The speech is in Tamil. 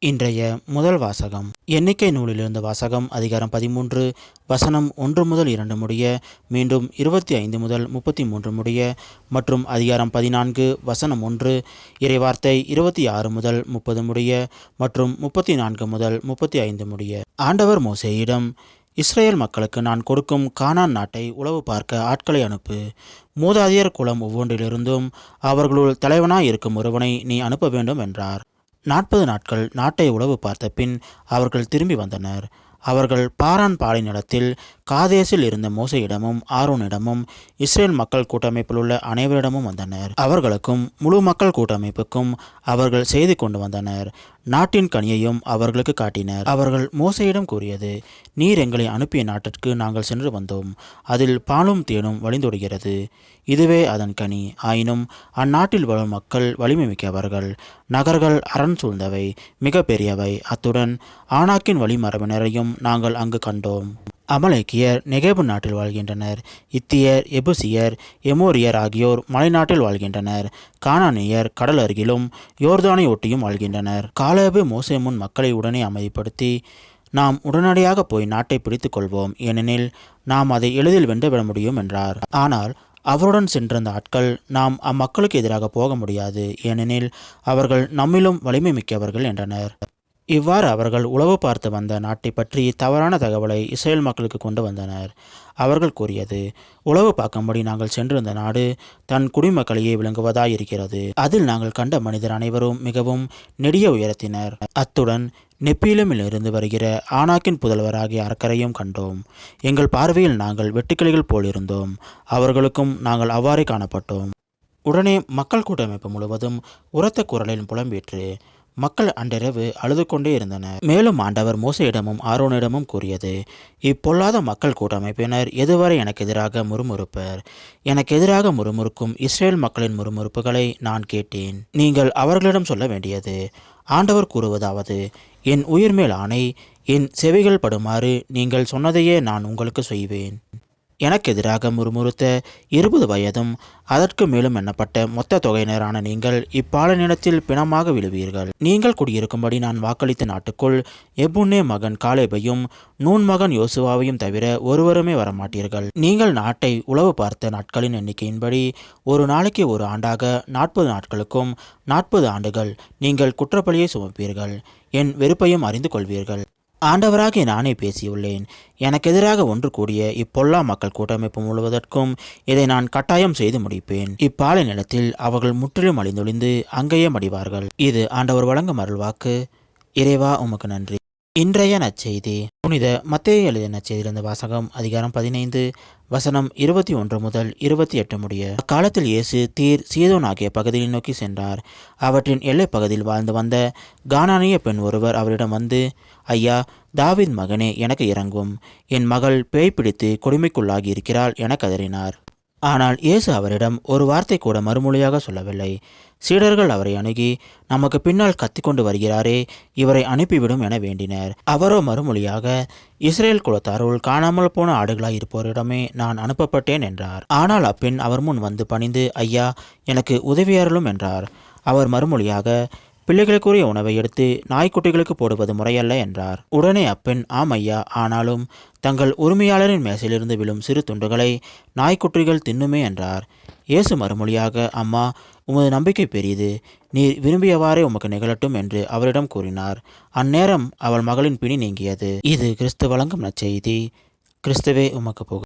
இன்றைய முதல் வாசகம் எண்ணிக்கை நூலிலிருந்து வாசகம். அதிகாரம் 13 வசனம் 1 முதல் 2 முடிய, மீண்டும் 25 முதல் 33 முடிய, மற்றும் அதிகாரம் 14 வசனம் 1 இறைவார்த்தை 26 முதல் 30 முடிய, மற்றும் 34 முதல் 35 முடிய. ஆண்டவர் மோசேயிடம், இஸ்ரேல் மக்களுக்கு நான் கொடுக்கும் கானான் நாட்டை உளவு பார்க்க ஆட்களை அனுப்பு. மூதாதையர் குலம் ஒவ்வொன்றிலிருந்தும் அவர்களுள் தலைவனாய் இருக்கும் ஒருவனை நீ அனுப்ப வேண்டும் என்றார். 40 நாட்கள் நாட்டை உளவு பார்த்த பின் அவர்கள் திரும்பி வந்தனர். அவர்கள் பாரான் பாலைநிலத்தில் காதேசில் இருந்த மோசேயிடமும் ஆரோனிடமும் இஸ்ரேல் மக்கள் கூட்டமைப்பில் உள்ள அனைவரிடமும் வந்தனர். அவர்களுக்கும் முழு மக்கள் கூட்டமைப்புக்கும் அவர்கள் செய்து கொண்டு வந்தனர். நாட்டின் கனியையும் அவர்களுக்கு காட்டினர். அவர்கள் மோசேயிடம் கூறியது, நீர் எங்களை அனுப்பிய நாட்டிற்கு நாங்கள் சென்று வந்தோம். அதில் பாலும் தேனும் வழிந்தோடுகிறது. இதுவே அதன் கனி. ஆயினும் அந்நாட்டில் வாழும் மக்கள் வலிமை மிக்கவர்கள். நகர்கள் அரண் சூழ்ந்தவை, மிக பெரியவை. அத்துடன் ஆனாக்கின் வழிமரபினரையும் நாங்கள் அங்கு கண்டோம். அமலேக்கியர் நெகேபு நாட்டில் வாழ்கின்றனர். இத்தியர், எபுசியர், எமோரியர் ஆகியோர் மலைநாட்டில் வாழ்கின்றனர். கானானியர் கடல் அருகிலும் யோர்தானை ஒட்டியும் வாழ்கின்றனர். காலேபு மோசே முன் மக்களை உடனே அமைதிப்படுத்தி, நாம் உடனடியாக போய் நாட்டை பிடித்து கொள்வோம், ஏனெனில் நாம் அதை எளிதில் வென்றுவிட முடியும் என்றார். ஆனால் அவருடன் சென்றிருந்த ஆட்கள், நாம் அம்மக்களுக்கு எதிராக போக முடியாது, ஏனெனில் அவர்கள் நம்மிலும் வலிமை மிக்கவர்கள் என்றனர். இவ்வாறு அவர்கள் உளவு பார்த்து வந்த நாட்டை பற்றி தவறான தகவலை இஸ்ரேல் மக்களுக்கு கொண்டு வந்தனர். அவர்கள் கூறியது, உளவு பார்க்கும்படி நாங்கள் சென்றிருந்த நாடு தன் குடிமக்களையே விளங்குவதாயிருக்கிறது. அதில் நாங்கள் கண்ட மனிதர் அனைவரும் மிகவும் நெடிய உயரத்தினர். அத்துடன் நெப்பீலமிலிருந்து வருகிற ஆனாக்கின் புதல்வராகிய அரக்கரையும் கண்டோம். எங்கள் பார்வையில் நாங்கள் வெட்டுக்கிளிகள் போல் இருந்தோம். அவர்களுக்கும் நாங்கள் அவ்வாறே காணப்பட்டோம். உடனே மக்கள் கூட்டமைப்பு முழுவதும் உரத்த குரலில் புலம்பிற்று. மக்கள் அன்றிரவு அழுது கொண்டே இருந்தனர். மேலும் ஆண்டவர் மோசேயிடமும் ஆரோனிடமும் கூறியது, இப்பொல்லாத மக்கள் கூட்டமைப்பினர் எதுவரை எனக்கு எதிராக முறுமுறுப்பர்? எனக்கு எதிராக முறுமுறுக்கும் இஸ்ரேல் மக்களின் முறுமுறுப்புகளை நான் கேட்டேன். நீங்கள் அவர்களிடம் சொல்ல வேண்டியது, ஆண்டவர் கூறுவதாவது, என் உயிர் மேல் ஆணை, என் செவிகள் படுமாறு நீங்கள் சொன்னதையே நான் உங்களுக்கு செய்வேன். எனக்கு எதிராக முறுமுறுத்த 20 வயதும் அதற்கு மேலும் எண்ணப்பட்ட மொத்த தொகையினரான நீங்கள் இப்பாலைநிலத்தில் பிணமாக விழுவீர்கள். நீங்கள் குடியிருக்கும்படி நான் வாக்களித்த நாட்டுக்குள் எப்புன்னே மகன் காலேபையும் நூன் மகன் யோசுவாவையும் தவிர ஒருவருமே வரமாட்டீர்கள். நீங்கள் நாட்டை உளவு பார்த்த நாட்களின் எண்ணிக்கையின்படி ஒரு நாளைக்கு ஒரு ஆண்டாக 40 நாட்களுக்கும் 40 ஆண்டுகள் நீங்கள் குற்றப்பழியை சுமப்பீர்கள். என் வெறுப்பையும் அறிந்து கொள்வீர்கள். ஆண்டவராகிய நானே பேசியுள்ளேன். எனக்கு எதிராக ஒன்று கூடிய இப்பொல்லா மக்கள் கூட்டமைப்பு முழுவதற்கும் இதை நான் கட்டாயம் செய்து முடிப்பேன். இப்பாலை நிலத்தில் அவர்கள் முற்றிலும் அழிந்தொழிந்து அங்கேயே மடிவார்கள். இது ஆண்டவர் வழங்கும் அருள்வாக்கு. இறைவா, உமக்கு நன்றி. இன்றைய நற்செய்தி. புனித மத்தேயு எழுதிய நற்செய்தியிலிருந்து வாசகம். அதிகாரம் 15 வசனம் 21 முதல் 28 முடிய. அக்காலத்தில் இயேசு தீர், சீதோன் ஆகிய பகுதியை நோக்கி சென்றார். அவற்றின் எல்லை பகுதியில் வாழ்ந்து வந்த கானானிய பெண் ஒருவர் அவரிடம் வந்து, ஐயா, தாவீது மகனே, எனக்கு இரங்கும். என் மகள் பேய் பிடித்து கொடுமைக்குள்ளாகி இருக்கிறாள் என கதறினார். ஆனால் இயேசு அவரிடம் ஒரு வார்த்தை கூட மறுமொழியாக சொல்லவில்லை. சீடர்கள் அவரை அணுகி, நமக்கு பின்னால் கத்திக்கொண்டு வருகிறாரே, இவரை அனுப்பிவிடும் என வேண்டினர். அவரோ மறுமொழியாக, இஸ்ரேல் குலத்தாருள் காணாமல் போன ஆடுகளாய் இருப்போரிடமே நான் அனுப்பப்பட்டேன் என்றார். ஆனால் அப்பெண் அவர் முன் வந்து பணிந்து, ஐயா, எனக்கு உதவியாரலும் என்றார். அவர் மறுமொழியாக, பிள்ளைகளுக்குரிய உணவை எடுத்து நாய்க்குட்டிகளுக்கு போடுவது முறையல்ல என்றார். உடனே அப்பெண், ஆம் ஐயா, ஆனாலும் தங்கள் உரிமையாளரின் மேசையிலிருந்து விழும் சிறு துண்டுகளை நாய்க்குட்டிகள் தின்னுமே என்றார். இயேசு மறுமொழியாக, அம்மா, உமது நம்பிக்கை பெரியது. நீர் விரும்பியவாறே உமக்கு நிகழட்டும் என்று அவரிடம் கூறினார். அந்நேரம் அவள் மகளின் பிணி நீங்கியது. இது கிறிஸ்து வழங்கும் நற்செய்தி. கிறிஸ்துவே, உமக்கு புகழ்.